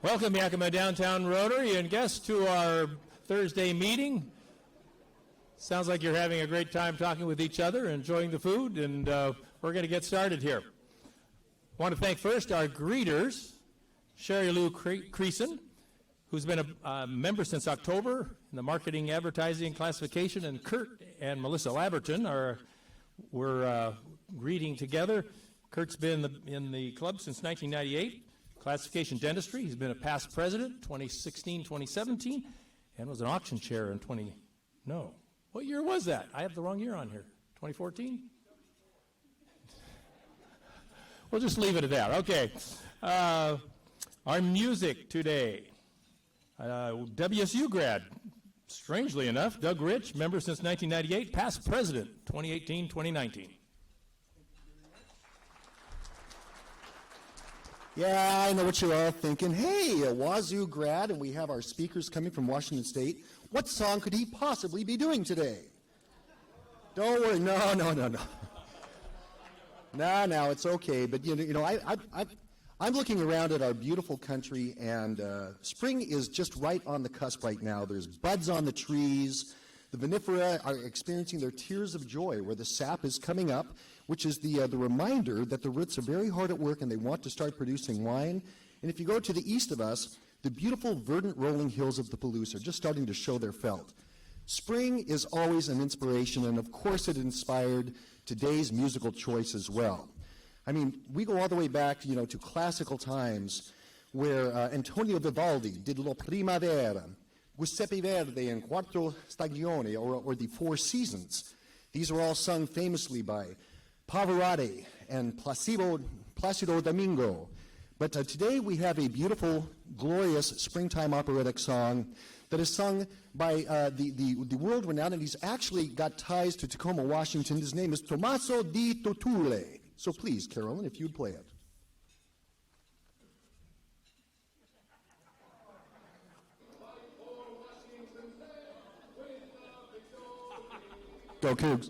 Welcome, Yakima Downtown Rotary and guests to our Thursday meeting. Sounds like you're having a great time talking with each other, enjoying the food, and we're going to get started here. I want to thank first our greeters, Sherry Lou Creason, who's been a member since October in the marketing, advertising, classification, and Kurt and Melissa Laberton we're greeting together. Kurt's been in the club since 1998. Classification dentistry. He's been a past president, 2016, 2017, and was an auction chair in what year was that? I have the wrong year on here. 2014? We'll just leave it at that. Okay. Our music today. WSU grad, strangely enough, Doug Rich, member since 1998, past president, 2018, 2019. Yeah, I know what you're all thinking. Hey, a Wazoo grad, and we have our speakers coming from Washington State. What song could he possibly be doing today? Don't worry, no. No, it's okay. But I'm looking around at our beautiful country, and spring is just right on the cusp right now. There's buds on the trees. The vinifera are experiencing their tears of joy, where the sap is coming up, which is the reminder that the roots are very hard at work and they want to start producing wine. And if you go to the east of us, the beautiful verdant rolling hills of the Palouse are just starting to show their felt. Spring is always an inspiration, and of course it inspired today's musical choice as well. I mean, we go all the way back, to classical times where Antonio Vivaldi did La Primavera, Giuseppe Verdi and Quattro Stagioni, or the Four Seasons. These are all sung famously by Pavarotti and Placido Domingo. But today we have a beautiful, glorious springtime operatic song that is sung by the world-renowned, and he's actually got ties to Tacoma, Washington. His name is Tommaso di Totule. So please, Carolyn, if you'd play it. Go Cougs.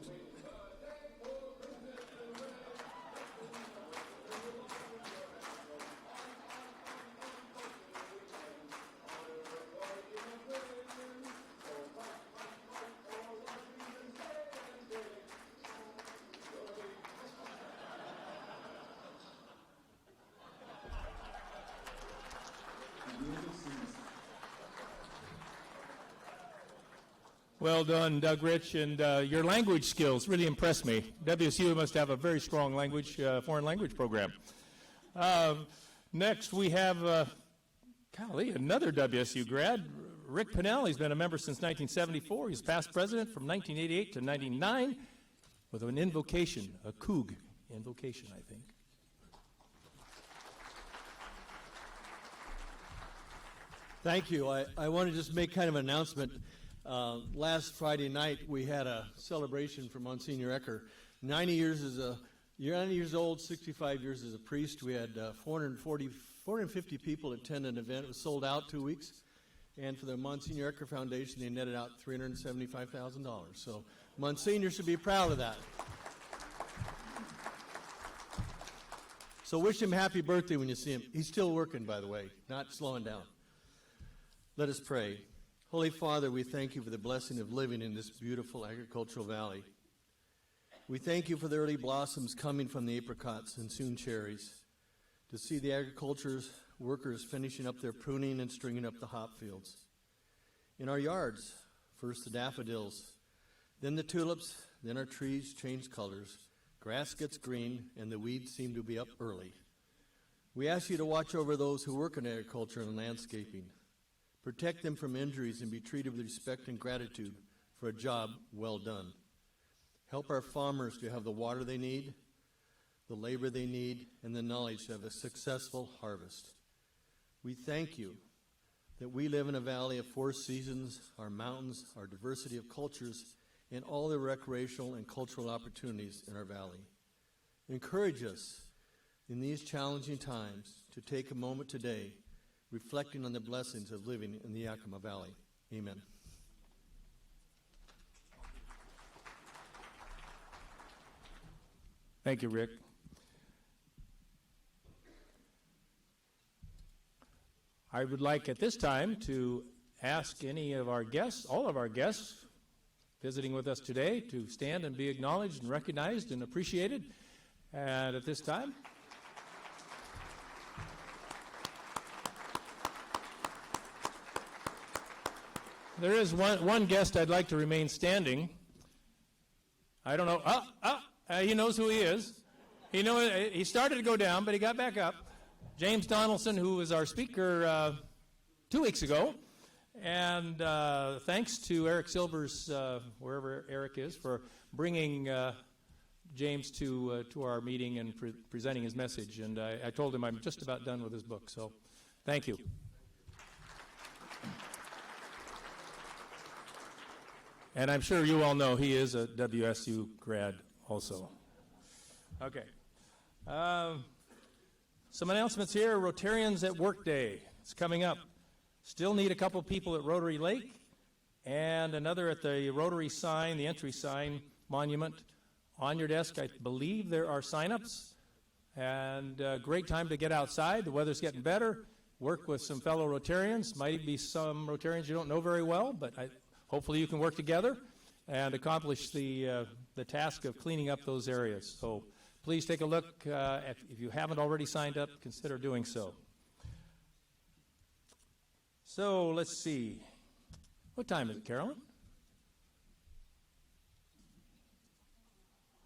Well done, Doug Rich, and your language skills really impressed me. WSU must have a very strong foreign language program. Next, we have, another WSU grad, Rick Pinnell. He's been a member since 1974. He's past president from 1988 to 99 with an invocation, a Coug invocation, I think. Thank you. I want to just make kind of an announcement. Last Friday night, we had a celebration for Monsignor Ecker. 90 years old, 65 years as a priest. We had 450 people attend an event. It was sold out 2 weeks. And for the Monsignor Ecker Foundation, they netted out $375,000. So Monsignor should be proud of that. So wish him happy birthday when you see him. He's still working, by the way, not slowing down. Let us pray. Holy Father, we thank you for the blessing of living in this beautiful agricultural valley. We thank you for the early blossoms coming from the apricots and soon cherries, to see the agriculture workers finishing up their pruning and stringing up the hop fields. In our yards, first the daffodils, then the tulips, then our trees change colors, grass gets green, and the weeds seem to be up early. We ask you to watch over those who work in agriculture and landscaping. Protect them from injuries and be treated with respect and gratitude for a job well done. Help our farmers to have the water they need, the labor they need, and the knowledge to have a successful harvest. We thank you that we live in a valley of four seasons, our mountains, our diversity of cultures, and all the recreational and cultural opportunities in our valley. Encourage us in these challenging times to take a moment today reflecting on the blessings of living in the Yakima Valley. Amen. Thank you, Rick. I would like at this time to ask any of our guests, all of our guests visiting with us today, to stand and be acknowledged and recognized and appreciated. And at this time, there is one guest I'd like to remain standing. I don't know. He knows who he is. He started to go down, but he got back up. James Donaldson, who was our speaker 2 weeks ago. And thanks to Eric Silvers, wherever Eric is, for bringing James to our meeting and presenting his message. And I told him I'm just about done with his book. So thank you. And I'm sure you all know he is a WSU grad also. Okay. Some announcements here. Rotarians at Work Day. It's coming up. Still need a couple people at Rotary Lake and another at the Rotary sign, the entry sign monument. On your desk, I believe there are sign-ups. And great time to get outside. The weather's getting better. Work with some fellow Rotarians. Might be some Rotarians you don't know very well, but hopefully you can work together and accomplish the task of cleaning up those areas. So please take a look. If you haven't already signed up, consider doing so. So let's see. What time is it, Carolyn?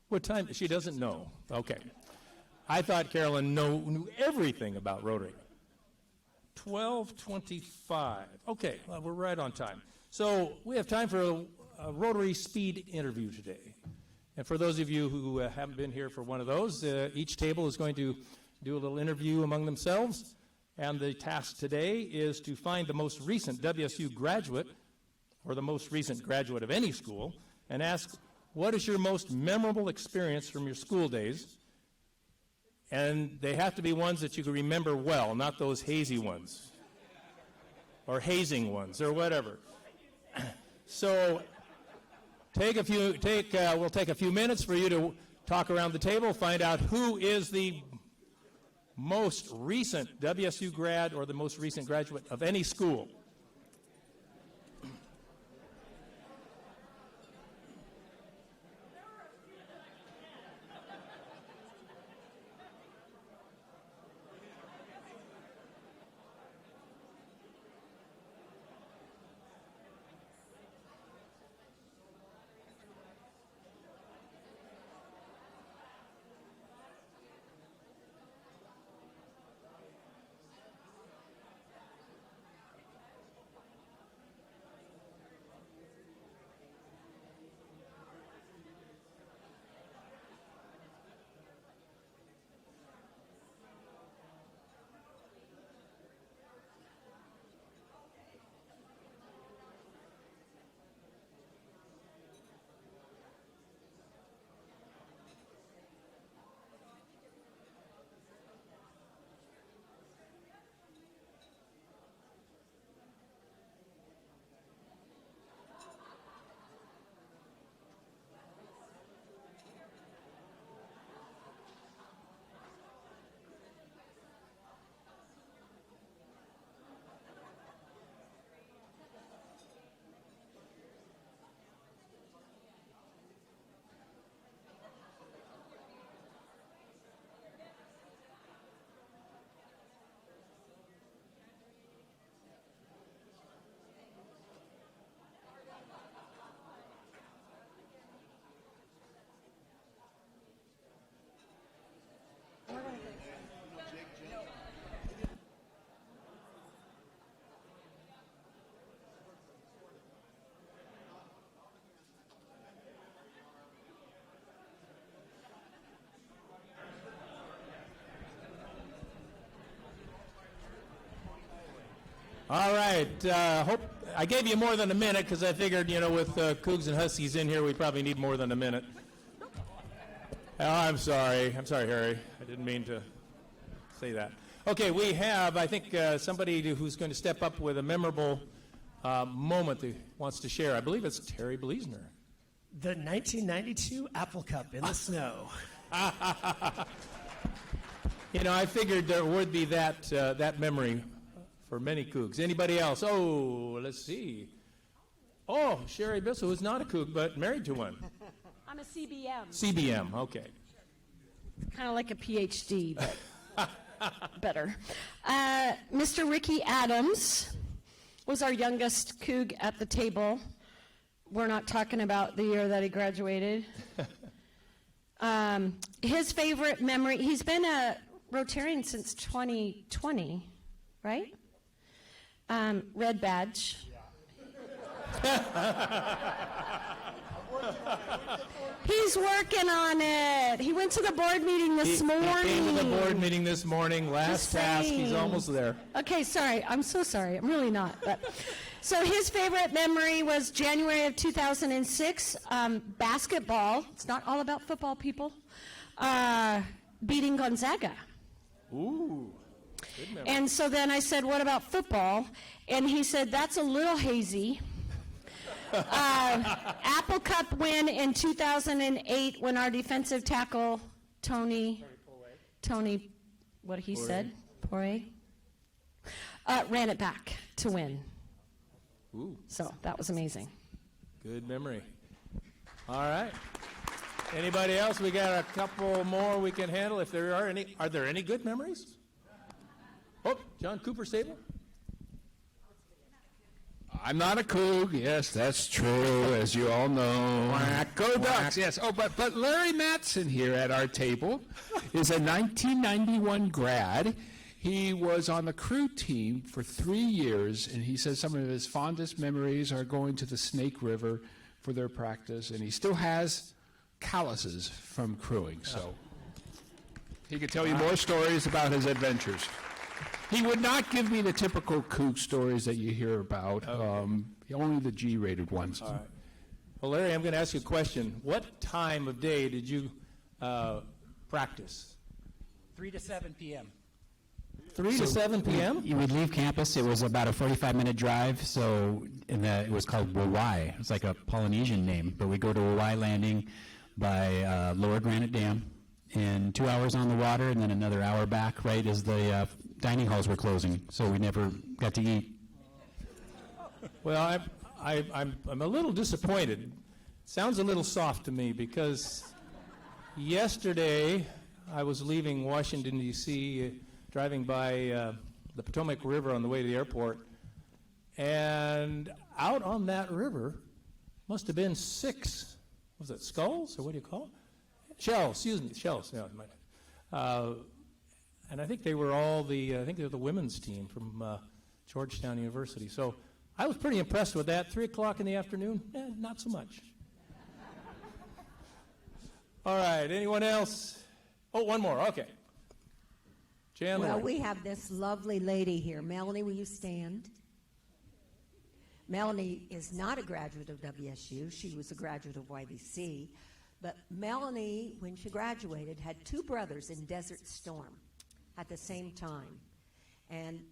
What time? She doesn't know. Okay. I thought Carolyn knew everything about Rotary. 12:25. Okay, well, we're right on time. So we have time for a Rotary speed interview today. And for those of you who haven't been here for one of those, each table is going to do a little interview among themselves. And the task today is to find the most recent WSU graduate, or the most recent graduate of any school, and ask, what is your most memorable experience from your school days? And they have to be ones that you can remember well, not those hazy ones, or hazing ones, or whatever. So we'll take a few minutes for you to talk around the table, find out who is the most recent WSU grad or the most recent graduate of any school. All right. Hope I gave you more than a minute because I figured, with Cougs and Huskies in here, we probably need more than a minute. Oh, I'm sorry. I'm sorry, Harry. I didn't mean to say that. Okay, we have, I think, somebody who's going to step up with a memorable moment that he wants to share. I believe it's Terry Bleasner. The 1992 Apple Cup in the snow. I figured there would be that memory for many Cougs. Anybody else? Oh, let's see. Oh, Sherry Bissell, who's not a Coug, but married to one. I'm a CBM. CBM, okay. Kind of like a PhD, but better. Mr. Ricky Adams was our youngest Coug at the table. We're not talking about the year that he graduated. His favorite memory, he's been a Rotarian since 2020, right? Red badge. He's working on it. He went to the board meeting this morning. He came to the board meeting this morning. Last task, he's almost there. Okay, sorry. I'm so sorry. I'm really not. But so his favorite memory was January of 2006, basketball. It's not all about football, people. Beating Gonzaga. Ooh, good memory. And so then I said, what about football? And he said, that's a little hazy. Apple Cup win in 2008 when our defensive tackle, Tony, what he said, Poirier, ran it back to win. Ooh, So that was amazing. good memory. All right. Anybody else? We got a couple more we can handle if there are any. Are there any good memories? Oh, John Cooper Stable. I'm not a Coug. Yes, that's true, as you all know. Go Ducks, yes. Oh, but Larry Matson here at our table is a 1991 grad. He was on the crew team for 3 years, and he says some of his fondest memories are going to the Snake River for their practice, and he still has calluses from crewing, so he could tell you more stories about his adventures. He would not give me the typical Coug stories that you hear about, only the G-rated ones. All right. Well, Larry, I'm going to ask you a question. What time of day did you practice? 3 to 7 p.m. 3 to 7 p.m.? You would leave campus. It was about a 45-minute drive, so it was called Wawai. It's like a Polynesian name, but we go to Wawai Landing by Lower Granite Dam, and 2 hours on the water, and then another hour back, right as the dining halls were closing, so we never got to eat. Well, I'm a little disappointed. Sounds a little soft to me because yesterday I was leaving Washington, D.C., driving by the Potomac River on the way to the airport, and out on that river must have been 6, was it skulls, or what do you call it? Shells, shells. Yeah, and I think they were all I think they were the women's team from Georgetown University. So I was pretty impressed with that. 3 o'clock in the afternoon, not so much. All right, anyone else? Oh, one more, okay. Chandler. Well, we have this lovely lady here. Melanie, will you stand? Melanie is not a graduate of WSU. She was a graduate of YBC. But Melanie, when she graduated, had 2 brothers in Desert Storm at the same time. And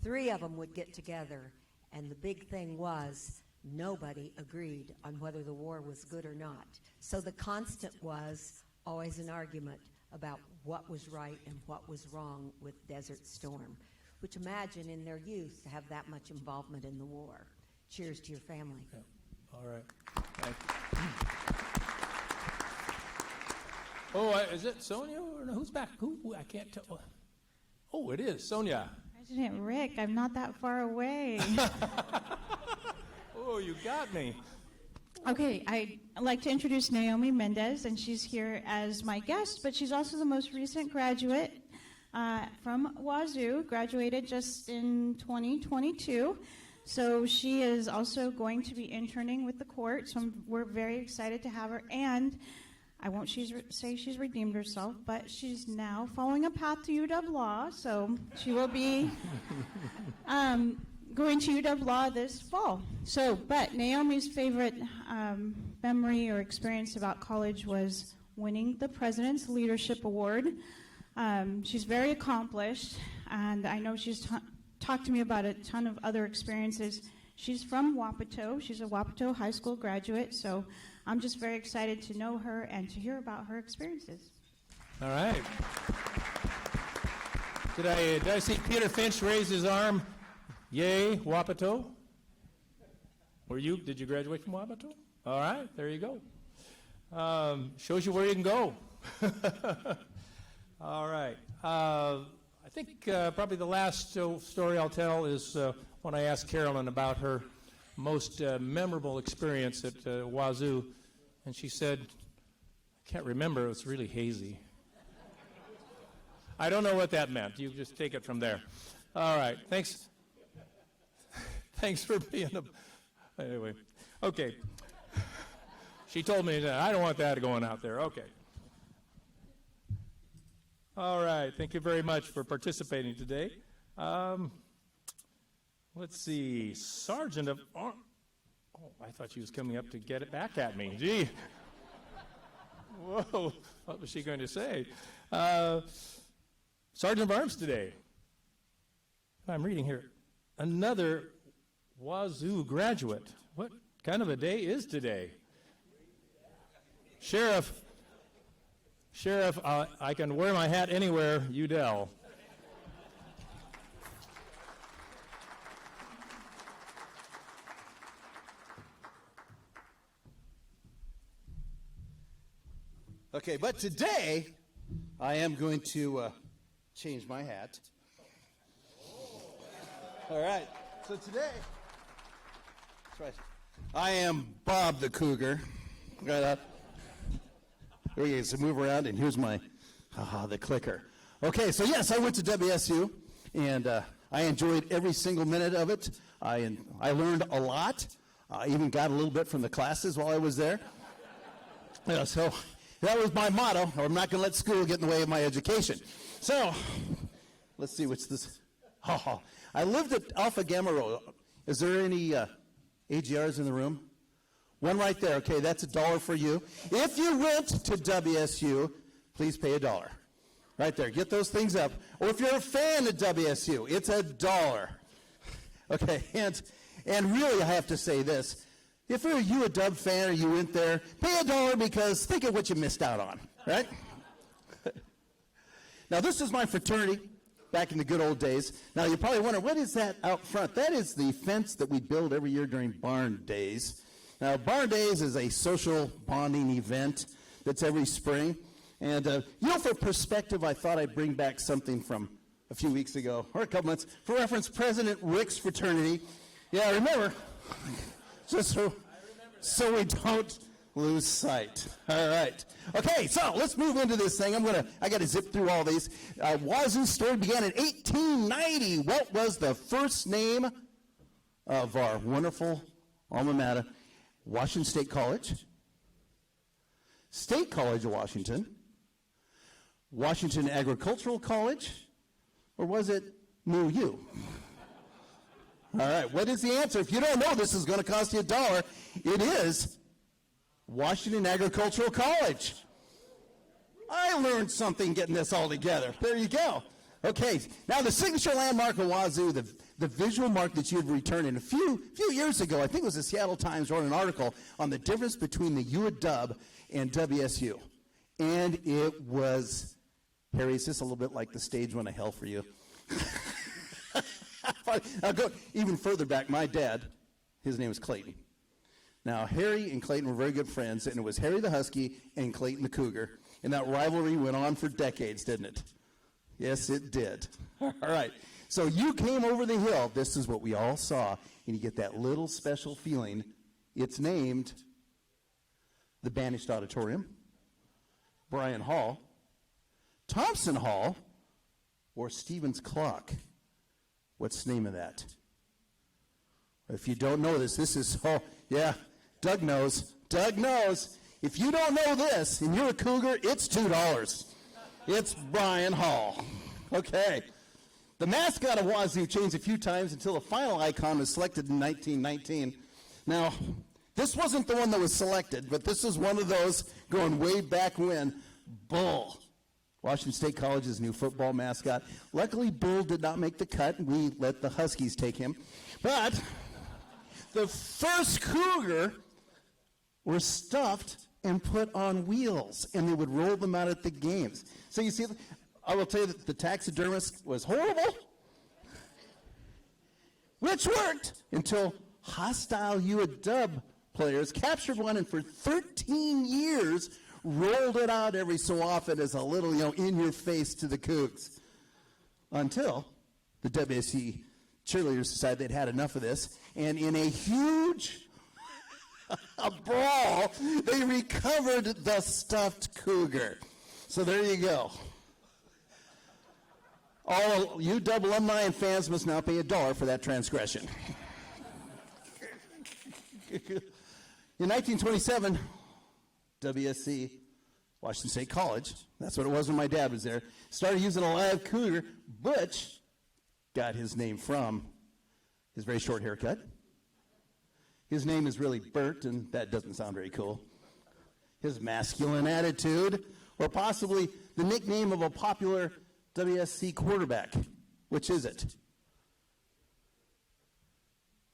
3 of them would get together, and the big thing was nobody agreed on whether the war was good or not. So the constant was always an argument about what was right and what was wrong with Desert Storm, which imagine in their youth to have that much involvement in the war. Cheers to your family. Yeah. All right. Thank you. Oh, is it Sonia? Or no, who's back? Who? I can't tell. Oh, it is Sonia. President Rick, I'm not that far away. Oh, you got me. Okay, I'd like to introduce Naomi Mendez, and she's here as my guest, but she's also the most recent graduate from Wazoo, graduated just in 2022. So she is also going to be interning with the court, so we're very excited to have her. And I won't say she's redeemed herself, but she's now following a path to UW Law, so she will be going to UW Law this fall. So, but Naomi's favorite memory or experience about college was winning the President's Leadership Award. She's very accomplished, and I know she's talked to me about a ton of other experiences. She's from Wapato. She's a Wapato High School graduate, so I'm just very excited to know her and to hear about her experiences. All right. Did I see Peter Finch raise his arm? Yay, Wapato. Did you graduate from Wapato? All right, there you go. Shows you where you can go. All right. I think probably the last story I'll tell is when I asked Carolyn about her most memorable experience at Wazoo, and she said, I can't remember, it was really hazy. I don't know what that meant. You just take it from there. All right, thanks. Thanks for being anyway, okay. She told me that. I don't want that going out there. Okay. All right. Thank you very much for participating today. Let's see. Sergeant of Arms. Oh, I thought she was coming up to get it back at me. Gee. Whoa. What was she going to say? Sergeant of Arms today. I'm reading here. Another Wazoo graduate. What kind of a day is today? Sheriff, I can wear my hat anywhere, Udell. Okay, but today I am going to change my hat. All right, so today, that's right, I am Bob the Cougar. Right up. Here we go, so move around, and here's my, the clicker. Okay, so yes, I went to WSU, and I enjoyed every single minute of it. I learned a lot. I even got a little bit from the classes while I was there. So that was my motto. I'm not going to let school get in the way of my education. So let's see, what's this? I lived at Alpha Gamma Rho. Is there any AGRs in the room? One right there. Okay, that's $1 for you. If you went to WSU, please pay $1. Right there. Get those things up. Or if you're a fan of WSU, it's $1. Okay, and really I have to say this. If you're a UW fan or you went there, pay $1 because think of what you missed out on, right? Now, this is my fraternity back in the good old days. Now, you probably wonder, what is that out front? That is the fence that we build every year during barn days. Now, Barn Days is a social bonding event that's every spring. And, for perspective, I thought I'd bring back something from a few weeks ago, or a couple months, for reference, President Rick's fraternity. Yeah, remember, just so we don't lose sight. All right. Okay, so let's move into this thing. I got to zip through all these. Wazoo's story began in 1890. What was the first name of our wonderful alma mater? Washington State College, State College of Washington, Washington Agricultural College, or was it MU? All right, what is the answer? If you don't know, this is going to cost you $1. It is Washington Agricultural College. I learned something getting this all together. There you go. Okay, now the signature landmark of Wazoo, the visual mark that you had returned in a few years ago, I think it was the Seattle Times wrote an article on the difference between the UW and WSU. And it was, Harry, is this a little bit like the stage went to hell for you? I'll go even further back. My dad, his name was Clayton. Now, Harry and Clayton were very good friends, and it was Harry the Husky and Clayton the Cougar. And that rivalry went on for decades, didn't it? Yes, it did. All right. So you came over the hill. This is what we all saw. And you get that little special feeling. It's named the Banished Auditorium, Bryan Hall, Thompson Hall, or Stevens Clock. What's the name of that? If you don't know this is, Doug knows. Doug knows. If you don't know this and you're a Cougar, it's $2. It's Bryan Hall. Okay. The mascot of Wazoo changed a few times until the final icon was selected in 1919. Now, this wasn't the one that was selected, but this is one of those going way back when. Bull, Washington State College's new football mascot. Luckily, Bull did not make the cut, and we let the Huskies take him. But the first Cougar were stuffed and put on wheels, and they would roll them out at the games. So you see, I will tell you that the taxidermist was horrible. which worked until hostile UW players captured one and for 13 years rolled it out every so often as a little, in your face to the Cougs. Until the WSC cheerleaders decided they'd had enough of this, and in a huge brawl, they recovered the stuffed cougar. So there you go. All UW alumni and fans must now pay $1 for that transgression. In 1927, WSC, Washington State College, that's what it was when my dad was there, started using a live cougar. Butch got his name from his very short haircut. His name is really Bert, and that doesn't sound very cool. His masculine attitude, or possibly the nickname of a popular WSC quarterback. Which is it?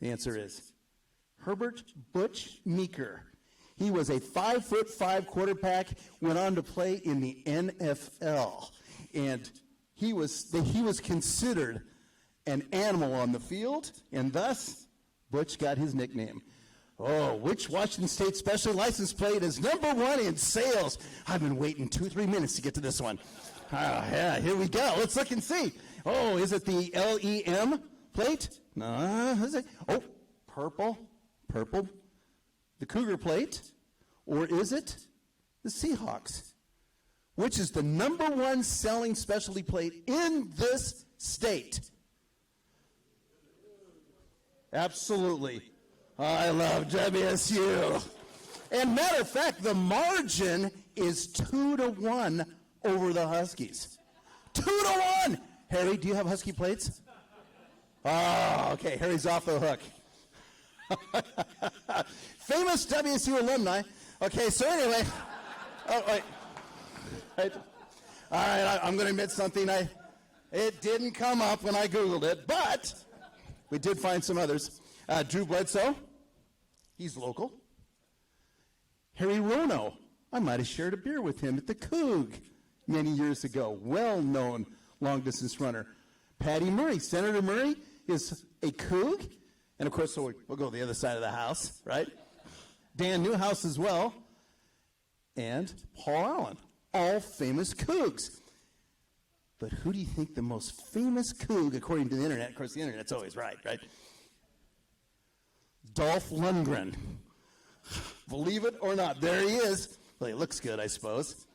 The answer is Herbert Butch Meeker. He was a 5'5" quarterback, went on to play in the NFL. And he was considered an animal on the field, and thus Butch got his nickname. Oh, which Washington State special license plate is #1 in sales? I've been waiting 2-3 minutes to get to this one. Yeah, here we go. Let's look and see. Oh, is it the LEM plate? No, is it? Oh, purple. The Cougar plate? Or is it the Seahawks? Which is the #1 selling specialty plate in this state? Absolutely. I love WSU. And matter of fact, the margin is 2-1 over the Huskies. 2-1! Harry, do you have Husky plates? Oh, okay. Harry's off the hook. Famous WSU alumni. Okay, so anyway. Oh, wait. Right. All right, I'm going to admit something. It didn't come up when I Googled it, but we did find some others. Drew Bledsoe. He's local. Harry Rono. I might have shared a beer with him at the Coug many years ago. Well-known long-distance runner. Patty Murray. Senator Murray is a Coug. And, of course, so we'll go to the other side of the house, right? Dan Newhouse as well. And Paul Allen. All famous Cougs. But who do you think the most famous Coug, according to the Internet, of course, the Internet's always right? Dolph Lundgren. Believe it or not, there he is. Well, he looks good, I suppose.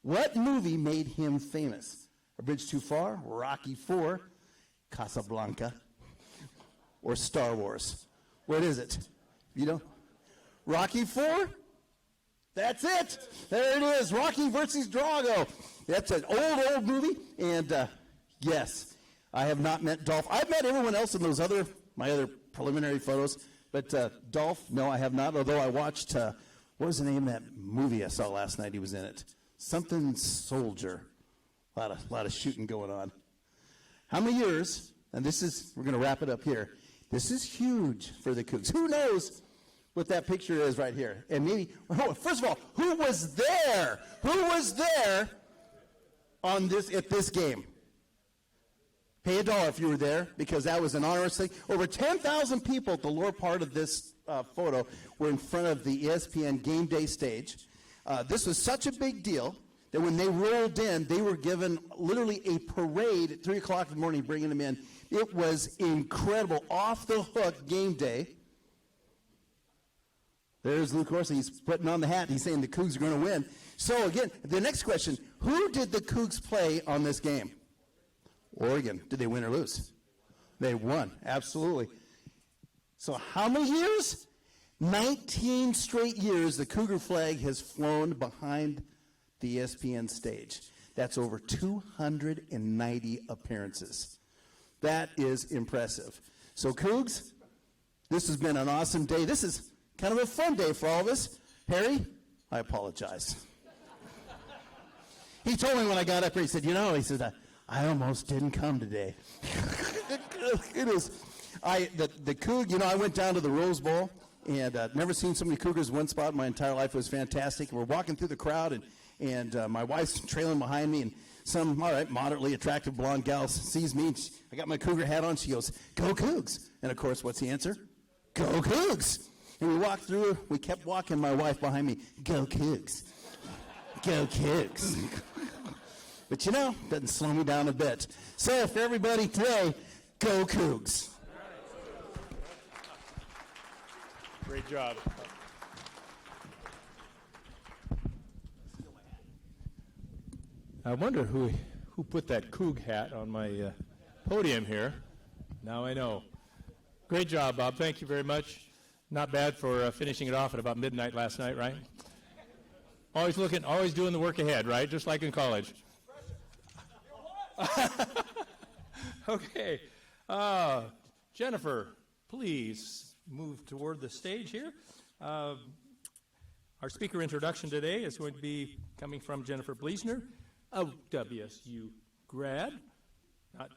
What movie made him famous? A Bridge Too Far, Rocky IV, Casablanca, or Star Wars? What is it? You know? Rocky IV? That's it. There it is. Rocky versus Drago. That's an old movie. And yes, I have not met Dolph. I've met everyone else in my other preliminary photos. But Dolph, no, I have not. Although I watched, what was the name of that movie I saw last night? He was in it. Something Soldier. A lot of shooting going on. How many years? And we're going to wrap it up here. This is huge for the Cougs. Who knows what that picture is right here? And maybe, first of all, who was there? Who was there at this game? Pay $1 if you were there, because that was an honorious thing. Over 10,000 people at the lower part of this photo were in front of the ESPN game day stage. This was such a big deal that when they rolled in, they were given literally a parade at 3 o'clock in the morning, bringing them in. It was incredible. Off the hook game day. There's Luke Orson. He's putting on the hat. He's saying the Cougs are going to win. So, again, the next question, who did the Cougs play on this game? Oregon. Did they win or lose? They won. Absolutely. So how many years? 19 straight years the Cougar flag has flown behind the ESPN stage. That's over 290 appearances. That is impressive. So, Cougs, this has been an awesome day. This is kind of a fun day for all of us. Harry, I apologize. He told me when I got up here, he said, I almost didn't come today. It is. The Coug, I went down to the Rose Bowl and never seen so many Cougars in one spot in my entire life. It was fantastic. We're walking through the crowd, and my wife's trailing behind me, and some, all right, moderately attractive blonde gal sees me. I got my Cougar hat on. She goes, "Go Cougs." And of course, what's the answer? Go Cougs. And we walked through, we kept walking, my wife behind me, "Go Cougs. Go Cougs." But you know, doesn't slow me down a bit. So for everybody today, go Cougs. Great job. I wonder who put that Coug hat on my podium here. Now I know. Great job, Bob. Thank you very much. Not bad for finishing it off at about midnight last night, right? Always doing the work ahead, right? Just like in college. Okay. Jennifer, please move toward the stage here. Our speaker introduction today is going to be coming from Jennifer Bleasner, a WSU grad.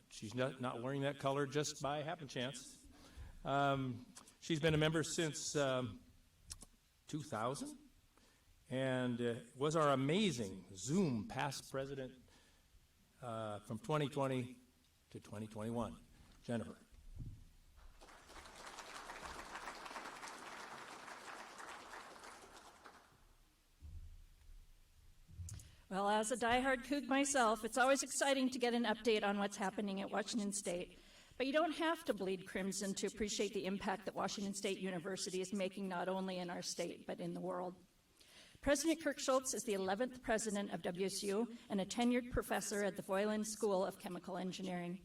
She's not wearing that color just by happen chance. She's been a member since 2000 and was our amazing Zoom past president from 2020 to 2021. Jennifer. Well, as a diehard Coug myself, it's always exciting to get an update on what's happening at Washington State. But you don't have to bleed crimson to appreciate the impact that Washington State University is making not only in our state, but in the world. President Kirk Schultz is the 11th president of WSU and a tenured professor at the Voiland School of Chemical Engineering.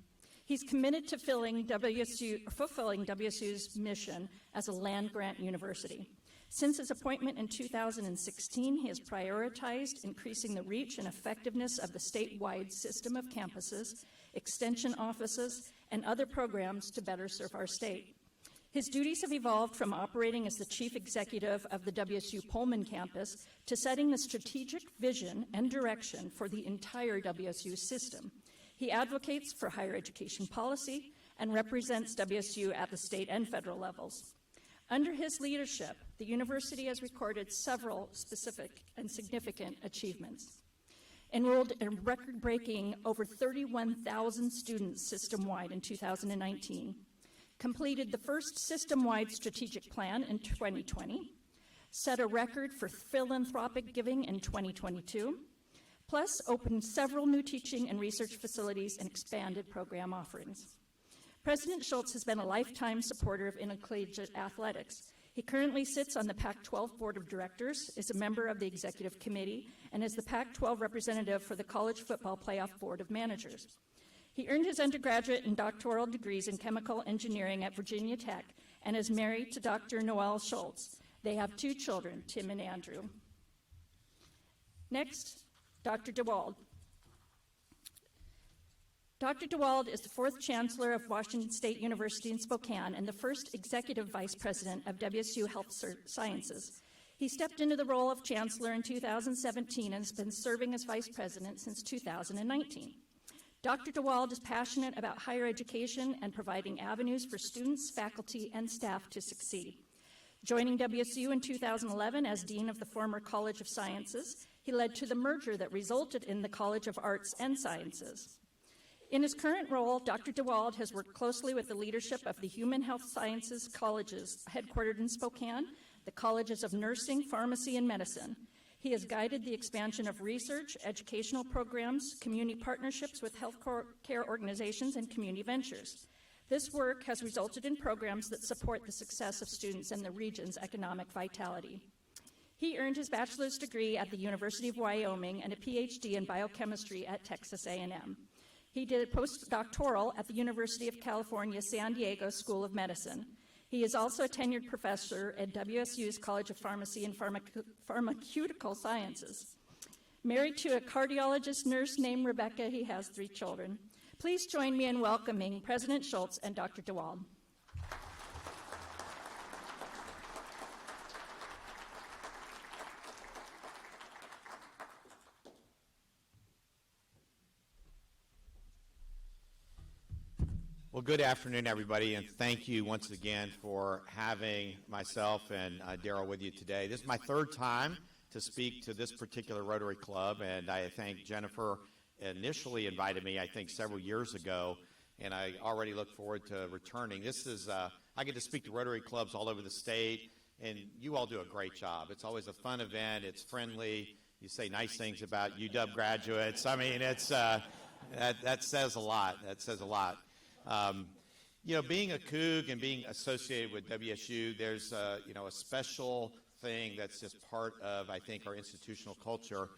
He's committed to fulfilling WSU's mission as a land-grant university. Since his appointment in 2016, he has prioritized increasing the reach and effectiveness of the statewide system of campuses, extension offices, and other programs to better serve our state. His duties have evolved from operating as the chief executive of the WSU Pullman campus to setting the strategic vision and direction for the entire WSU system. He advocates for higher education policy and represents WSU at the state and federal levels. Under his leadership, the university has recorded several specific and significant achievements. Enrolled a record-breaking over 31,000 students system-wide in 2019, completed the first system-wide strategic plan in 2020, set a record for philanthropic giving in 2022, plus opened several new teaching and research facilities and expanded program offerings. President Schultz has been a lifetime supporter of intercollegiate athletics. He currently sits on the Pac-12 Board of Directors, is a member of the Executive Committee, and is the Pac-12 representative for the College Football Playoff Board of Managers. He earned his undergraduate and doctoral degrees in chemical engineering at Virginia Tech and is married to Dr. Noelle Schultz. They have 2 children, Tim and Andrew. Next, Dr. DeWald. Dr. DeWald is the 4th Chancellor of Washington State University in Spokane and the first Executive Vice President of WSU Health Sciences. He stepped into the role of Chancellor in 2017 and has been serving as Vice President since 2019. Dr. DeWald is passionate about higher education and providing avenues for students, faculty, and staff to succeed. Joining WSU in 2011 as Dean of the former College of Sciences, he led to the merger that resulted in the College of Arts and Sciences. In his current role, Dr. DeWald has worked closely with the leadership of the Human Health Sciences colleges headquartered in Spokane, the Colleges of Nursing, Pharmacy, and Medicine. He has guided the expansion of research, educational programs, community partnerships with health care organizations, and community ventures. This work has resulted in programs that support the success of students and the region's economic vitality. He earned his bachelor's degree at the University of Wyoming and a PhD in biochemistry at Texas A&M. He did a postdoctoral at the University of California, San Diego School of Medicine. He is also a tenured professor at WSU's College of Pharmacy and Pharmaceutical Sciences. Married to a cardiologist nurse named Rebecca, he has 3 children. Please join me in welcoming President Schultz and Dr. DeWald. Well, good afternoon, everybody, and thank you once again for having myself and Daryl with you today. This is my 3rd time to speak to this particular Rotary Club, and I thank Jennifer initially invited me, I think, several years ago, and I already look forward to returning. This is, I get to speak to Rotary clubs all over the state, and you all do a great job. It's always a fun event. It's friendly. You say nice things about UW graduates. I mean, it's that says a lot. That says a lot. You know, being a Coug and being associated with WSU, there's you know, a special thing that's just part of, I think, our institutional culture.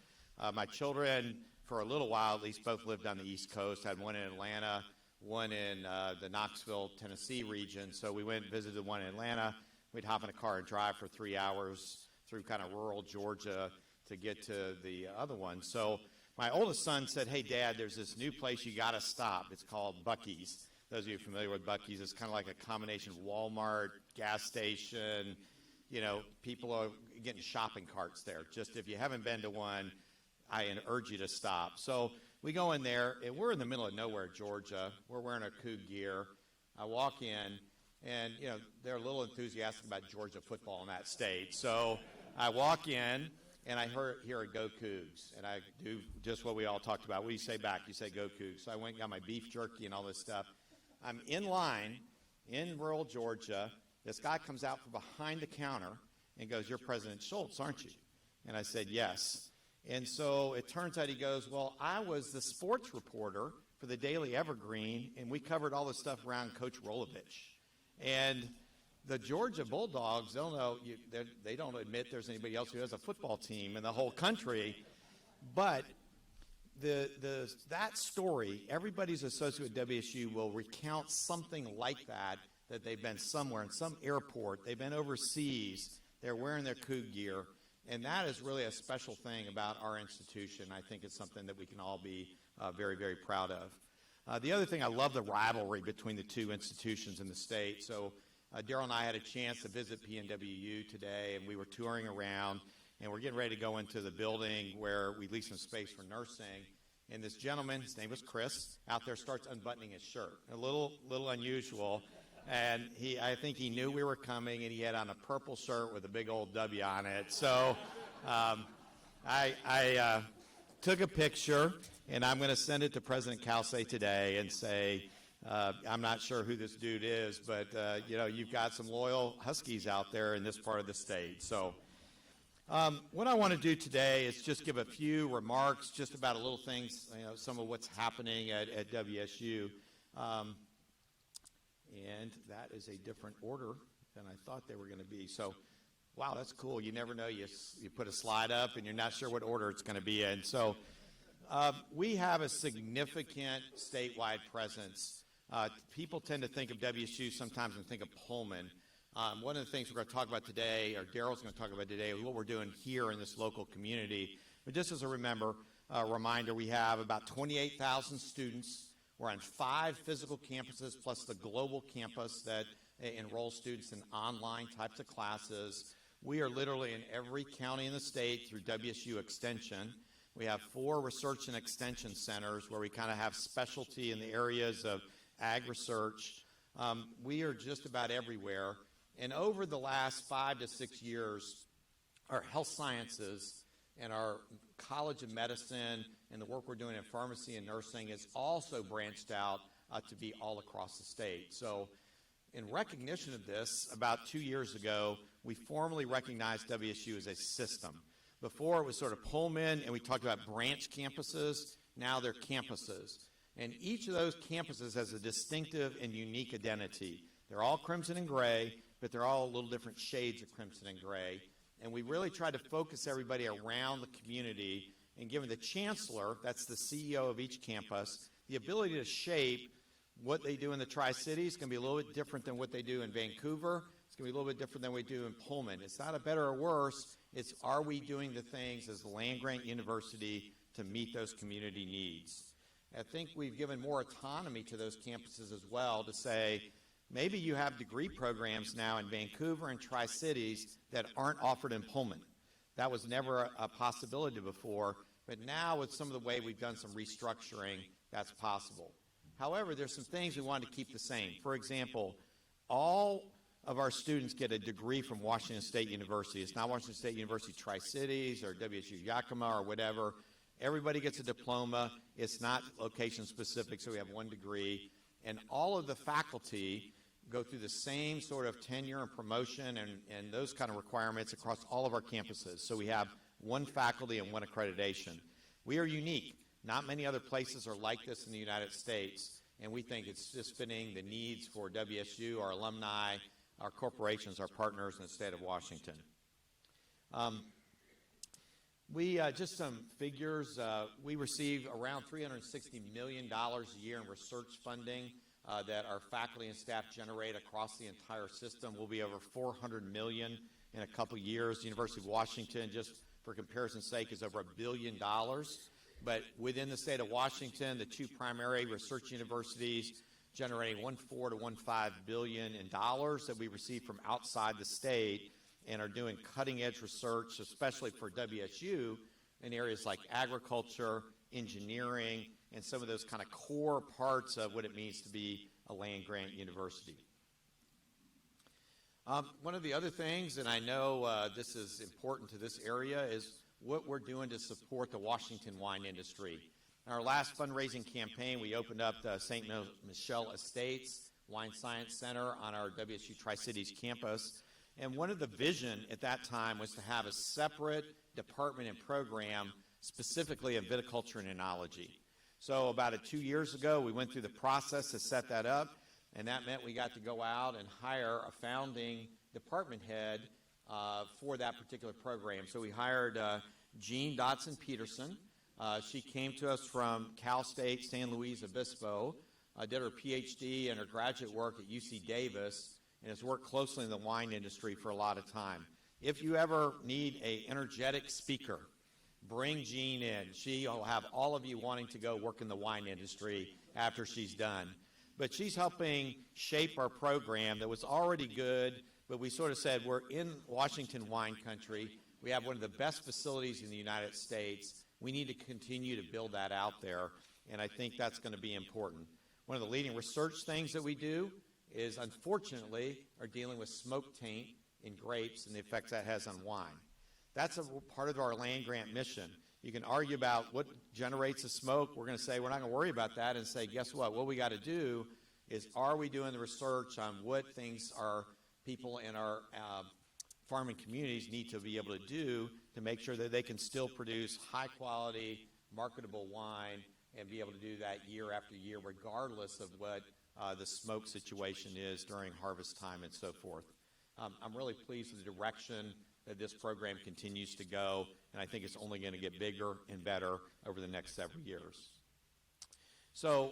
My children, for a little while at least, both lived on the East Coast. I had one in Atlanta, one in the Knoxville, Tennessee region. So we went and visited the one in Atlanta. We'd hop in a car and drive for 3 hours through kind of rural Georgia to get to the other one. So my oldest son said, hey, Dad, there's this new place you got to stop. It's called Buc-ee's. Those of you familiar with Buc-ee's, it's kind of like a combination of Walmart, gas station. You know, people are getting shopping carts there. Just if you haven't been to one, I urge you to stop. So we go in there, and we're in the middle of nowhere, Georgia. We're wearing our Coug gear. I walk in, and, you know, they're a little enthusiastic about Georgia football in that state. So I walk in, and I hear a Go Cougs, and I do just what we all talked about. What do you say back? You say Go Cougs. So I went and got my beef jerky and all this stuff. I'm in line in rural Georgia. This guy comes out from behind the counter and goes, you're President Schultz, aren't you? And I said, yes. And so it turns out he goes, well, I was the sports reporter for the Daily Evergreen, and we covered all the stuff around Coach Rolovich. And the Georgia Bulldogs, they don't admit there's anybody else who has a football team in the whole country. But that story, everybody's associated with WSU will recount something like that they've been somewhere in some airport, they've been overseas, they're wearing their Coug gear, and that is really a special thing about our institution. I think it's something that we can all be very, very proud of. The other thing, I love the rivalry between the two institutions in the state. So Daryl and I had a chance to visit PNWU today, and we were touring around, and we're getting ready to go into the building where we lease some space for nursing. And this gentleman, his name was Chris, out there starts unbuttoning his shirt. A little unusual. And I think he knew we were coming, and he had on a purple shirt with a big old W on it. So I took a picture, and I'm going to send it to President Kalse today and say, I'm not sure who this dude is, but you know, you've got some loyal Huskies out there in this part of the state. So what I want to do today is just give a few remarks just about a little things, you know, some of what's happening at WSU. And that is a different order than I thought they were going to be. So, wow, that's cool. You never know. You put a slide up, and you're not sure what order it's going to be in. So we have a significant statewide presence. People tend to think of WSU sometimes and think of Pullman. One of the things we're going to talk about today, or Daryl's going to talk about today, is what we're doing here in this local community. But just as a reminder, we have about 28,000 students. We're on 5 physical campuses plus the global campus that enrolls students in online types of classes. We are literally in every county in the state through WSU Extension. We have 4 research and extension centers where we kind of have specialty in the areas of ag research. We are just about everywhere. And over the last 5 to 6 years, our health sciences and our College of Medicine and the work we're doing in pharmacy and nursing is also branched out to be all across the state. So in recognition of this, about 2 years ago, we formally recognized WSU as a system. Before it was sort of Pullman, and we talked about branch campuses. Now they're campuses. And each of those campuses has a distinctive and unique identity. They're all crimson and gray, but they're all a little different shades of crimson and gray. And we really tried to focus everybody around the community and giving the chancellor, that's the CEO of each campus, the ability to shape what they do in the Tri-Cities. It's going to be a little bit different than what they do in Vancouver. It's going to be a little bit different than we do in Pullman. It's not a better or worse. It's are we doing the things as the land-grant university to meet those community needs? I think we've given more autonomy to those campuses as well to say, maybe you have degree programs now in Vancouver and Tri-Cities that aren't offered in Pullman. That was never a possibility before, but now with some of the way we've done some restructuring, that's possible. However, there's some things we wanted to keep the same. For example, all of our students get a degree from Washington State University. It's not Washington State University Tri-Cities or WSU Yakima or whatever. Everybody gets a diploma. It's not location specific, so we have one degree. And all of the faculty go through the same sort of tenure and promotion and those kind of requirements across all of our campuses. So we have one faculty and one accreditation. We are unique. Not many other places are like this in the United States, and we think it's just fitting the needs for WSU, our alumni, our corporations, our partners in the state of Washington. Just some figures. We receive around $360 million a year in research funding that our faculty and staff generate across the entire system. We'll be over $400 million in a couple years. The University of Washington, just for comparison's sake, is over $1 billion. But within the state of Washington, the two primary research universities generating $1.4 to $1.5 billion in dollars that we receive from outside the state and are doing cutting-edge research, especially for WSU, in areas like agriculture, engineering, and some of those kind of core parts of what it means to be a land-grant university. One of the other things, and I know this is important to this area, is what we're doing to support the Washington wine industry. In our last fundraising campaign, we opened up the St. Michel Estates Wine Science Center on our WSU Tri-Cities campus. And one of the vision at that time was to have a separate department and program specifically of viticulture and enology. So about 2 years ago, we went through the process to set that up, and that meant we got to go out and hire a founding department head for that particular program. So we hired Jean Dotson-Peterson. She came to us from Cal State San Luis Obispo, did her PhD and her graduate work at UC Davis, and has worked closely in the wine industry for a lot of time. If you ever need an energetic speaker, bring Jean in. She'll have all of you wanting to go work in the wine industry after she's done. But she's helping shape our program that was already good, but we sort of said we're in Washington wine country. We have one of the best facilities in the United States. We need to continue to build that out there, and I think that's going to be important. One of the leading research things that we do is, unfortunately, are dealing with smoke taint in grapes and the effects that has on wine. That's a part of our land-grant mission. You can argue about what generates the smoke. We're going to say we're not going to worry about that and say, guess what? What we got to do is, are we doing the research on what things our people in our farming communities need to be able to do to make sure that they can still produce high-quality, marketable wine and be able to do that year after year, regardless of what the smoke situation is during harvest time and so forth. I'm really pleased with the direction that this program continues to go, and I think it's only going to get bigger and better over the next several years. So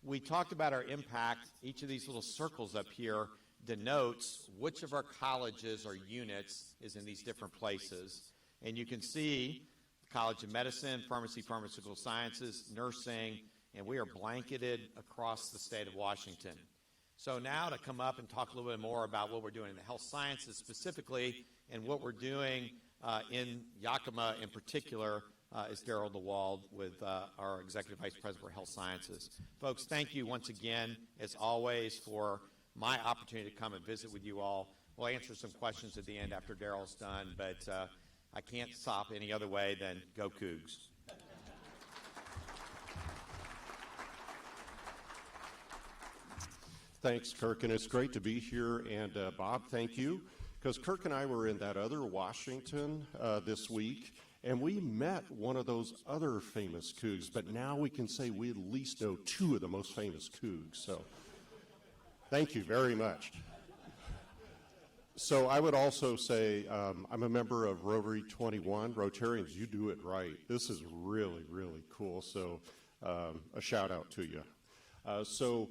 we talked about our impact. Each of these little circles up here denotes which of our colleges or units is in these different places. And you can see the College of Medicine, Pharmacy, Pharmaceutical Sciences, Nursing, and we are blanketed across the state of Washington. So now to come up and talk a little bit more about what we're doing in the health sciences specifically and what we're doing in Yakima in particular is Daryl DeWald with our Executive Vice President for Health Sciences. Folks, thank you once again, as always, for my opportunity to come and visit with you all. We'll answer some questions at the end after Daryl's done, but I can't stop any other way than go Cougs. Thanks, Kirk, and it's great to be here. And Bob, thank you, because Kirk and I were in that other Washington this week, and we met one of those other famous Cougs, but now we can say we at least know two of the most famous Cougs. So thank you very much. So I would also say I'm a member of Rotary 21. Rotarians, you do it right. This is really, really cool. So a shout out to you. So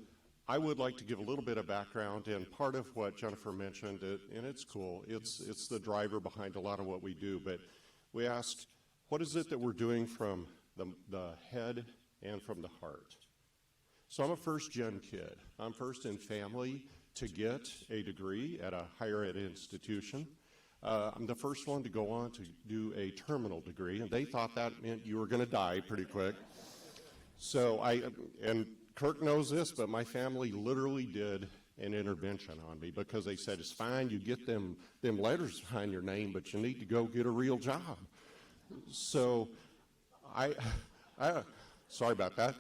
I would like to give a little bit of background, and part of what Jennifer mentioned, and it's cool, it's the driver behind a lot of what we do, but we asked, what is it that we're doing from the head and from the heart? So I'm a first-gen kid. I'm first in family to get a degree at a higher ed institution. I'm the first one to go on to do a terminal degree, and they thought that meant you were going to die pretty quick. So and Kirk knows this, but my family literally did an intervention on me because they said, it's fine, you get them letters behind your name, but you need to go get a real job. So sorry about that.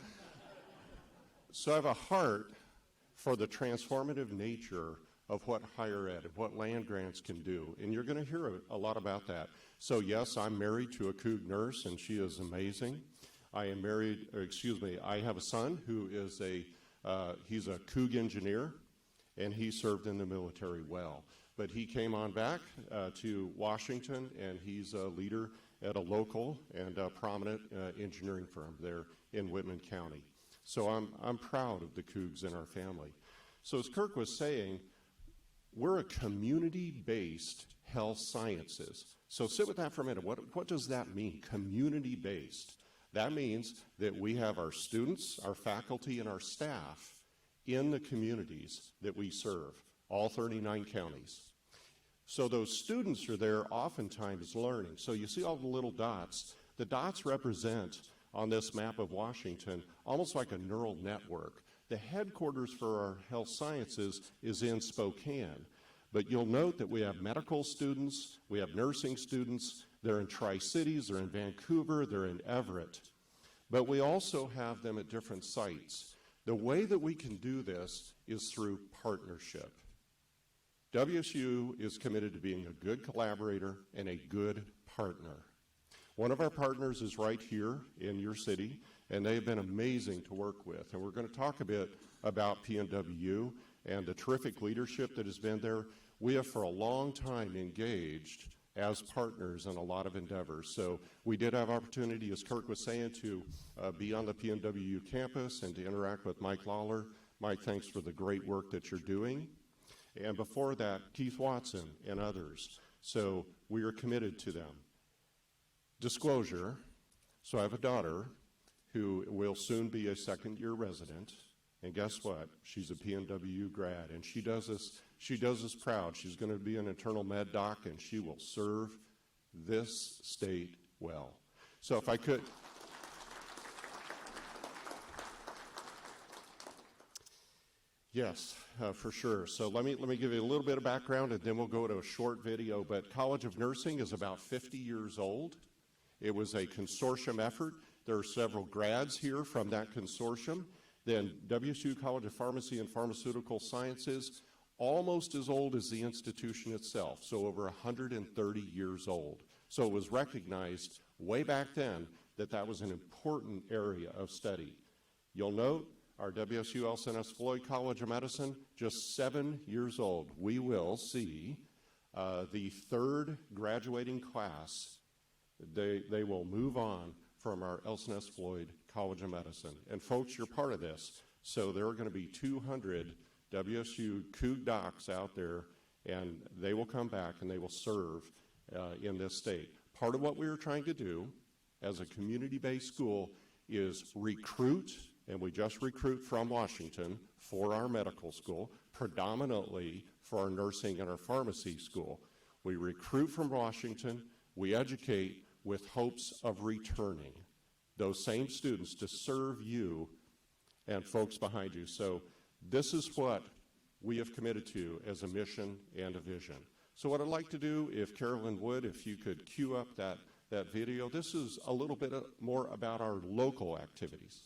So I have a heart for the transformative nature of what higher ed and what land grants can do. And you're going to hear a lot about that. So yes, I'm married to a Coug nurse, and she is amazing. I am married, I have a son who is he's a Coug engineer, and he served in the military well. But he came on back to Washington, and he's a leader at a local and prominent engineering firm there in Whitman County. So I'm proud of the Cougs in our family. So as Kirk was saying, we're a community-based health sciences. So sit with that for a minute. What does that mean, community-based? That means that we have our students, our faculty, and our staff in the communities that we serve, all 39 counties. So those students are there oftentimes learning. So you see all the little dots. The dots represent, on this map of Washington, almost like a neural network. The headquarters for our health sciences is in Spokane. But you'll note that we have medical students, we have nursing students, they're in Tri-Cities, they're in Vancouver, they're in Everett. But we also have them at different sites. The way that we can do this is through partnership. WSU is committed to being a good collaborator and a good partner. One of our partners is right here in your city, and they've been amazing to work with. And we're going to talk a bit about PNWU and the terrific leadership that has been there. We have for a long time engaged as partners in a lot of endeavors. So we did have opportunity, as Kirk was saying, to be on the PNWU campus and to interact with Mike Lawler. Mike, thanks for the great work that you're doing. And before that, Keith Watson and others. So we are committed to them. Disclosure, so I have a daughter who will soon be a second-year resident, and guess what? She's a PNWU grad, and she does us proud. She's going to be an internal med doc, and she will serve this state well. So if I could... Yes, for sure. So let me give you a little bit of background, and then we'll go to a short video. But College of Nursing is about 50 years old. It was a consortium effort. There are several grads here from that consortium. Then WSU College of Pharmacy and Pharmaceutical Sciences, almost as old as the institution itself, so over 130 years old. So it was recognized way back then that that was an important area of study. You'll note our WSU LCNS Floyd College of Medicine, just 7 years old. We will see the third graduating class. They will move on from our LCNS Floyd College of Medicine. And folks, you're part of this. So there are going to be 200 WSU Coug docs out there, and they will come back and they will serve in this state. Part of what we are trying to do as a community-based school is recruit, and we just recruit from Washington for our medical school, predominantly for our nursing and our pharmacy school. We recruit from Washington, we educate with hopes of returning those same students to serve you and folks behind you. So this is what we have committed to as a mission and a vision. So what I'd like to do, if Carolyn would, if you could cue up that video, this is a little bit more about our local activities.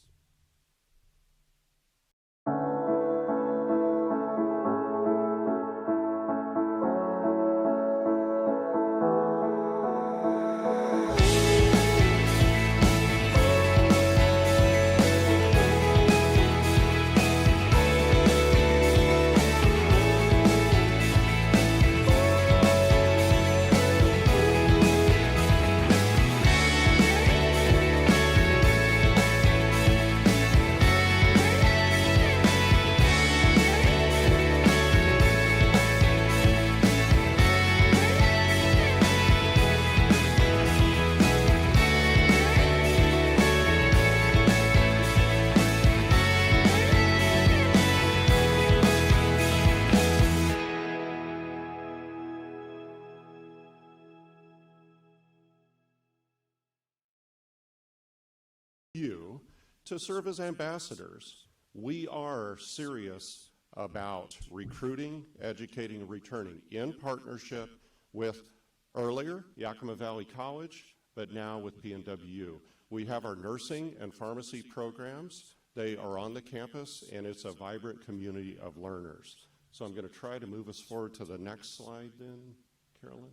You to serve as ambassadors. We are serious about recruiting, educating, and returning in partnership with earlier Yakima Valley College, but now with PNWU. We have our nursing and pharmacy programs. They are on the campus, and it's a vibrant community of learners. So I'm going to try to move us forward to the next slide then, Carolyn.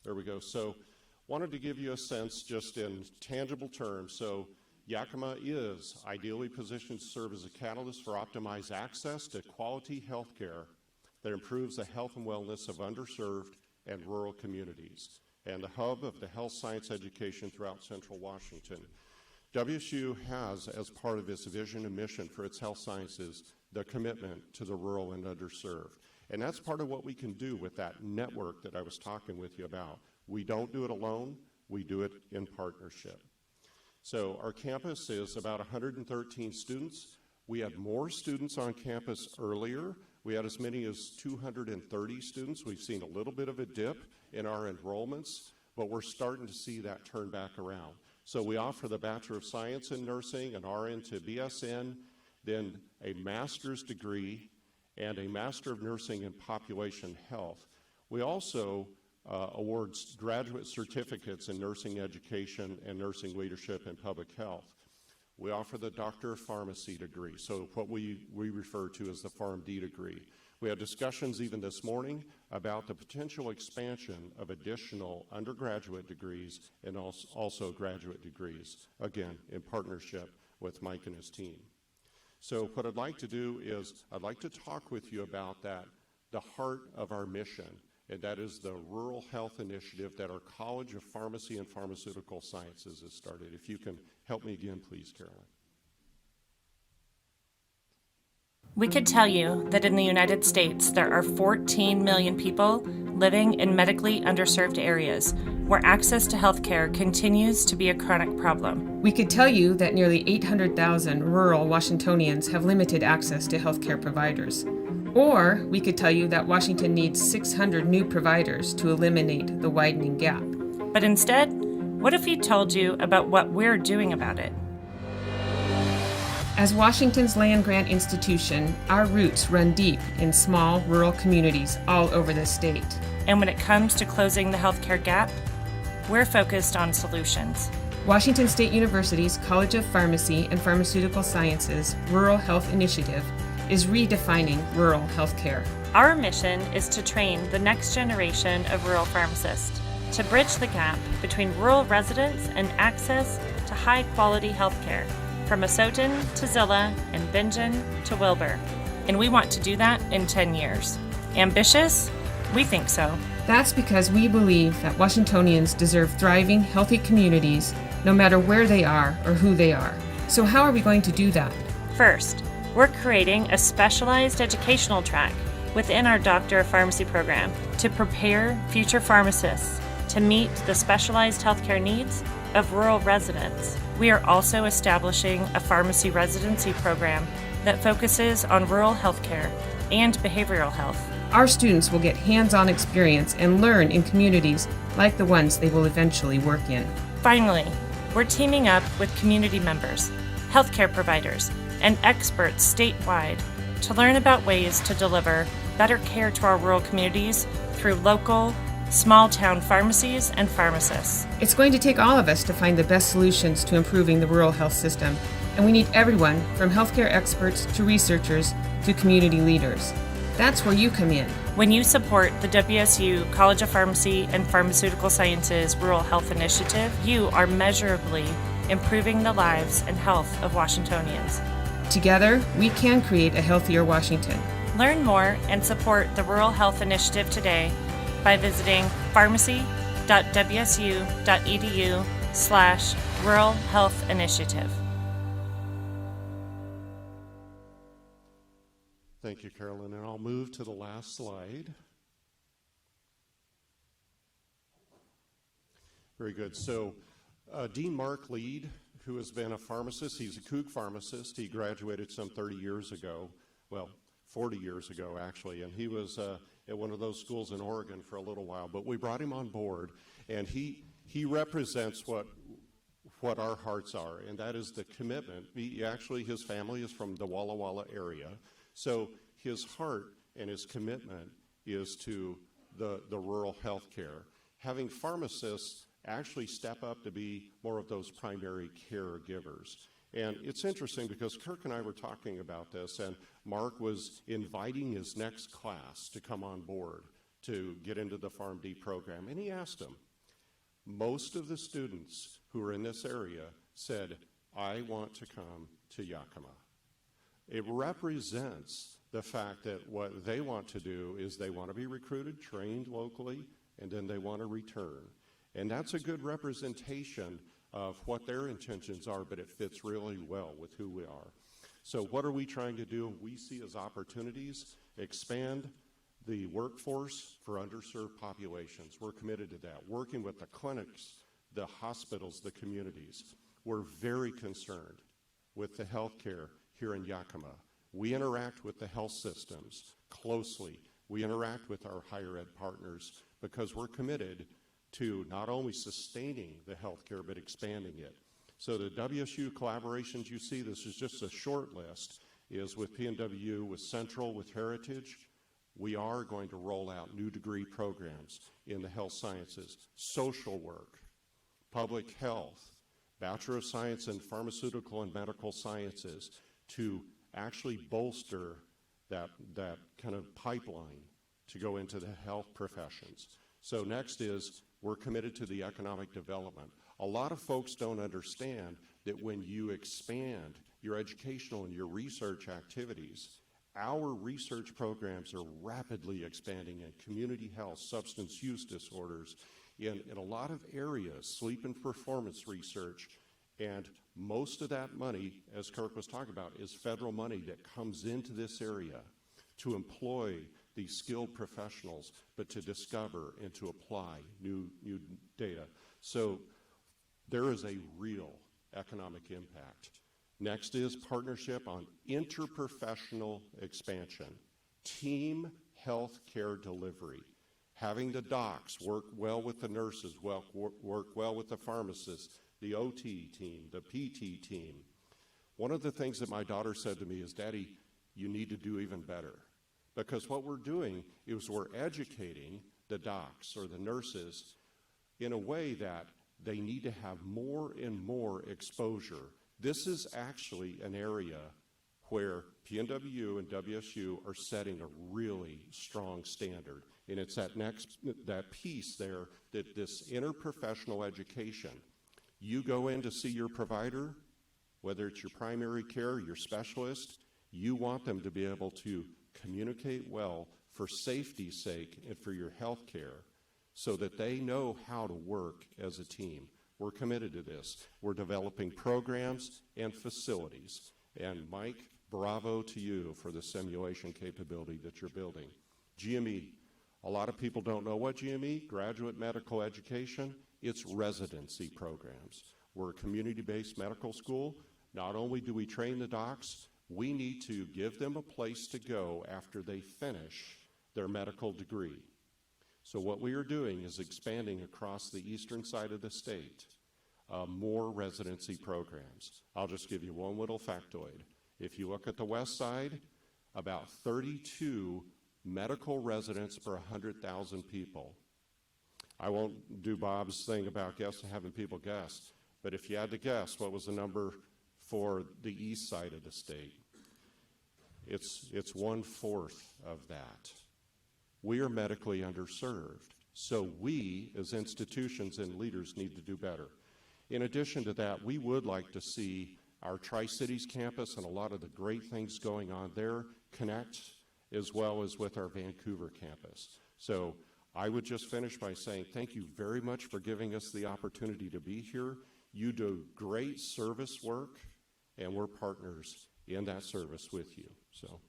There we go. So wanted to give you a sense just in tangible terms. So Yakima is ideally positioned to serve as a catalyst for optimized access to quality health care that improves the health and wellness of underserved and rural communities, and the hub of the health science education throughout Central Washington. WSU has, as part of its vision and mission for its health sciences, the commitment to the rural and underserved. And that's part of what we can do with that network that I was talking with you about. We don't do it alone, we do it in partnership. So our campus is about 113 students. We had more students on campus earlier. We had as many as 230 students. We've seen a little bit of a dip in our enrollments, but we're starting to see that turn back around. So we offer the Bachelor of Science in Nursing, an RN to BSN, then a master's degree, and a Master of Nursing in Population Health. We also award graduate certificates in nursing education and nursing leadership and public health. We offer the Doctor of Pharmacy degree, so what we refer to as the PharmD degree. We had discussions even this morning about the potential expansion of additional undergraduate degrees and also graduate degrees, again, in partnership with Mike and his team. So what I'd like to do is I'd like to talk with you about that, the heart of our mission, and that is the Rural Health Initiative that our College of Pharmacy and Pharmaceutical Sciences has started. If you can help me again, please, Carolyn. We could tell you that in the United States there are 14 million people living in medically underserved areas where access to health care continues to be a chronic problem. We could tell you that nearly 800,000 rural Washingtonians have limited access to healthcare providers. Or we could tell you that Washington needs 600 new providers to eliminate the widening gap. But instead, what if we told you about what we're doing about it? As Washington's land-grant institution, our roots run deep in small, rural communities all over the state. And when it comes to closing the healthcare gap, we're focused on solutions. Washington State University's College of Pharmacy and Pharmaceutical Sciences Rural Health Initiative is redefining rural healthcare. Our mission is to train the next generation of rural pharmacists to bridge the gap between rural residents and access to high-quality healthcare, from Asotin to Zilla and Bingen to Wilbur. And we want to do that in 10 years. Ambitious? We think so. That's because we believe that Washingtonians deserve thriving, healthy communities no matter where they are or who they are. So how are we going to do that? First, we're creating a specialized educational track within our Doctor of Pharmacy program to prepare future pharmacists to meet the specialized healthcare needs of rural residents. We are also establishing a pharmacy residency program that focuses on rural healthcare and behavioral health. Our students will get hands-on experience and learn in communities like the ones they will eventually work in. Finally, we're teaming up with community members, healthcare providers, and experts statewide to learn about ways to deliver better care to our rural communities through local, small-town pharmacies and pharmacists. It's going to take all of us to find the best solutions to improving the rural health system, and we need everyone from healthcare experts to researchers to community leaders. That's where you come in. When you support the WSU College of Pharmacy and Pharmaceutical Sciences Rural Health Initiative, you are measurably improving the lives and health of Washingtonians. Together, we can create a healthier Washington. Learn more and support the Rural Health Initiative today by visiting pharmacy.wsu.edu/Rural Health Initiative. Thank you, Carolyn. And I'll move to the last slide. Very good. So Dean Mark Lead, who has been a pharmacist, he's a Coug pharmacist. He graduated some 30 years ago, well, 40 years ago, actually, and he was at one of those schools in Oregon for a little while. But we brought him on board, and he represents what our hearts are, and that is the commitment. His family is from the Walla Walla area, so his heart and his commitment is to the rural health care. having pharmacists actually step up to be more of those primary caregivers. And it's interesting because Kirk and I were talking about this, and Mark was inviting his next class to come on board to get into the PharmD program, and he asked them, most of the students who are in this area said, I want to come to Yakima. It represents the fact that what they want to do is they want to be recruited, trained locally, and then they want to return. And that's a good representation of what their intentions are, but it fits really well with who we are. So what are we trying to do? We see as opportunities, expand the workforce for underserved populations. We're committed to that. Working with the clinics, the hospitals, the communities. We're very concerned with the health care here in Yakima. We interact with the health systems closely. We interact with our higher ed partners because we're committed to not only sustaining the health care, but expanding it. So the WSU collaborations you see, this is just a short list, is with PNWU, with Central, with Heritage. We are going to roll out new degree programs in the health sciences, social work, public health, Bachelor of Science in Pharmaceutical and Medical Sciences to actually bolster that kind of pipeline to go into the health professions. So next is we're committed to the economic development. A lot of folks don't understand that when you expand your educational and your research activities, our research programs are rapidly expanding in community health, substance use disorders, in a lot of areas, sleep and performance research, and most of that money, as Kirk was talking about, is federal money that comes into this area to employ these skilled professionals, but to discover and to apply new data. So there is a real economic impact. Next is partnership on interprofessional expansion, team health care delivery, having the docs work well with the nurses, work well with the pharmacists, the OT team, the PT team. One of the things that my daughter said to me is, Daddy, you need to do even better. Because what we're doing is we're educating the docs or the nurses in a way that they need to have more and more exposure. This is actually an area where PNWU and WSU are setting a really strong standard. And it's that piece there, that this interprofessional education. You go in to see your provider, whether it's your primary care, your specialist, you want them to be able to communicate well for safety's sake and for your health care so that they know how to work as a team. We're committed to this. We're developing programs and facilities. And Mike, bravo to you for the simulation capability that you're building. GME, a lot of people don't know what GME, graduate medical education, it's residency programs. We're a community-based medical school. Not only do we train the docs, we need to give them a place to go after they finish their medical degree. So what we are doing is expanding across the eastern side of the state more residency programs. I'll just give you one little factoid. If you look at the west side, about 32 medical residents per 100,000 people. I won't do Bob's thing about having people guess, but if you had to guess, what was the number for the east side of the state? It's 1/4 of that. We are medically underserved, so we as institutions and leaders need to do better. In addition to that, we would like to see our Tri-Cities campus and a lot of the great things going on there connect, as well as with our Vancouver campus. So I would just finish by saying thank you very much for giving us the opportunity to be here. You do great service work, and we're partners in that service with you. So.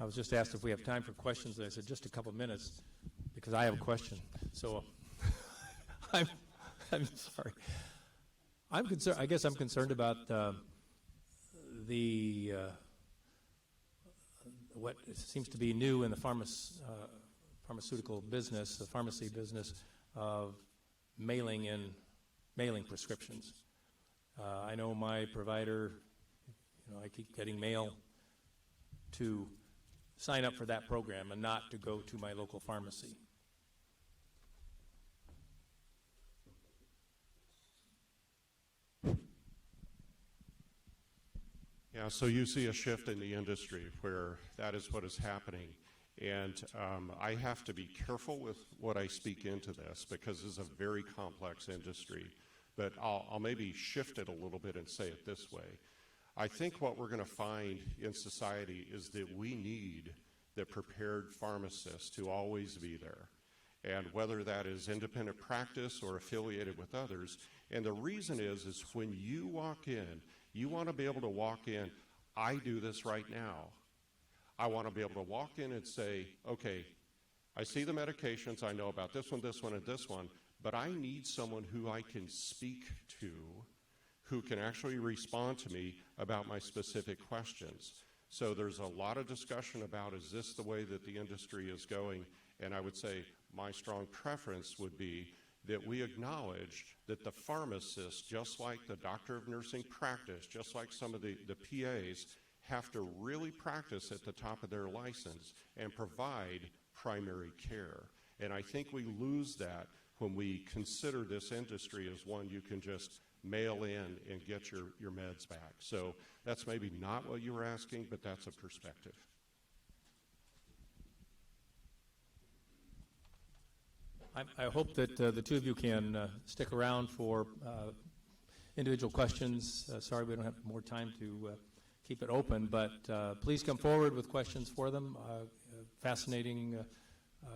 I was just asked if we have time for questions, and I said just a couple minutes because I have a question. So I'm sorry. I'm concerned. I guess I'm concerned about what seems to be new in the pharmaceutical business, the pharmacy business, of mailing prescriptions. I know my provider, I keep getting mail to sign up for that program and not to go to my local pharmacy. Yeah, so you see a shift in the industry where that is what is happening. And I have to be careful with what I speak into this because it's a very complex industry. But I'll maybe shift it a little bit and say it this way. I think what we're going to find in society is that we need the prepared pharmacist to always be there. And whether that is independent practice or affiliated with others. And the reason is when you walk in, you want to be able to walk in, I do this right now. I want to be able to walk in and say, okay, I see the medications, I know about this one, and this one, but I need someone who I can speak to, who can actually respond to me about my specific questions. So there's a lot of discussion about, is this the way that the industry is going? And I would say my strong preference would be that we acknowledge that the pharmacist, just like the doctor of nursing practice, just like some of the PAs, have to really practice at the top of their license and provide primary care. And I think we lose that when we consider this industry as one you can just mail in and get your meds back. So that's maybe not what you were asking, but that's a perspective. I hope that the two of you can stick around for individual questions. Sorry we don't have more time to keep it open, but please come forward with questions for them. Fascinating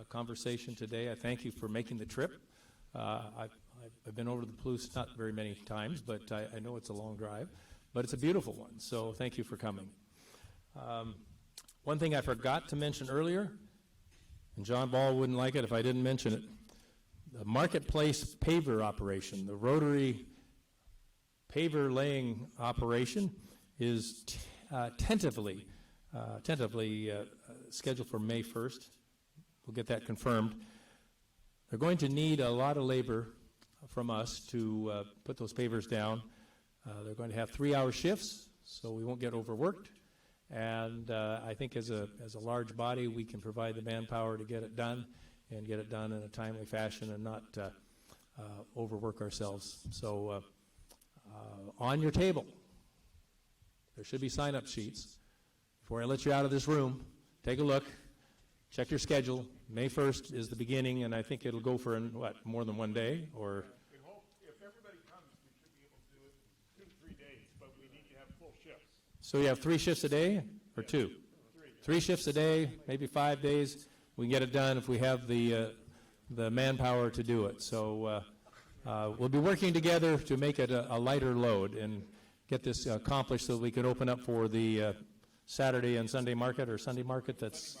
conversation today. I thank you for making the trip. I've been over to the Palouse not very many times, but I know it's a long drive, but it's a beautiful one, so thank you for coming. One thing I forgot to mention earlier, and John Ball wouldn't like it if I didn't mention it, the Marketplace paver operation, the Rotary paver laying operation is tentatively scheduled for May 1st. We'll get that confirmed. They're going to need a lot of labor from us to put those pavers down. They're going to have 3-hour shifts, so we won't get overworked. And I think as a large body, we can provide the manpower to get it done and get it done in a timely fashion and not overwork ourselves. So on your table, there should be sign-up sheets. Before I let you out of this room, take a look, check your schedule. May 1st is the beginning, and I think it'll go for, more than one day? Or We hope if everybody comes, we should be able to do it 2-3 days, but we need to have full shifts. So you have 3 shifts a day or 2? 3 shifts a day, maybe 5 days. We can get it done if we have the manpower to do it. So we'll be working together to make it a lighter load and get this accomplished so we can open up for the Saturday and Sunday market, or Sunday market. That's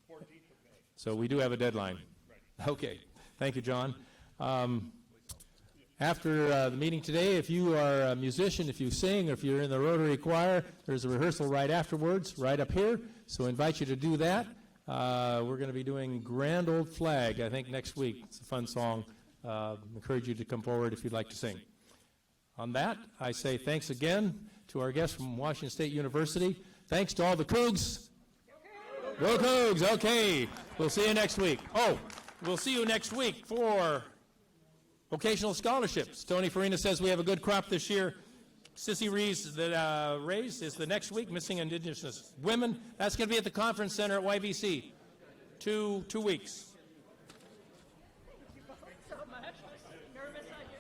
14th of May. So we do have a deadline. Right. Okay. Thank you, John. After the meeting today, if you are a musician, if you sing, or if you're in the Rotary Choir, there's a rehearsal right afterwards, right up here. So I invite you to do that. We're going to be doing Grand Old Flag, I think, next week. It's a fun song. Encourage you to come forward if you'd like to sing. On that, I say thanks again to our guests from Washington State University. Thanks to all the Cougs. Go Cougs. Okay. We'll see you next week. Oh, we'll see you next week for vocational scholarships. Tony Farina says we have a good crop this year. Sissy Reeves, the raise is the next week, Missing Indigenous Women. That's going to be at the Conference Center at YVC. 2 weeks.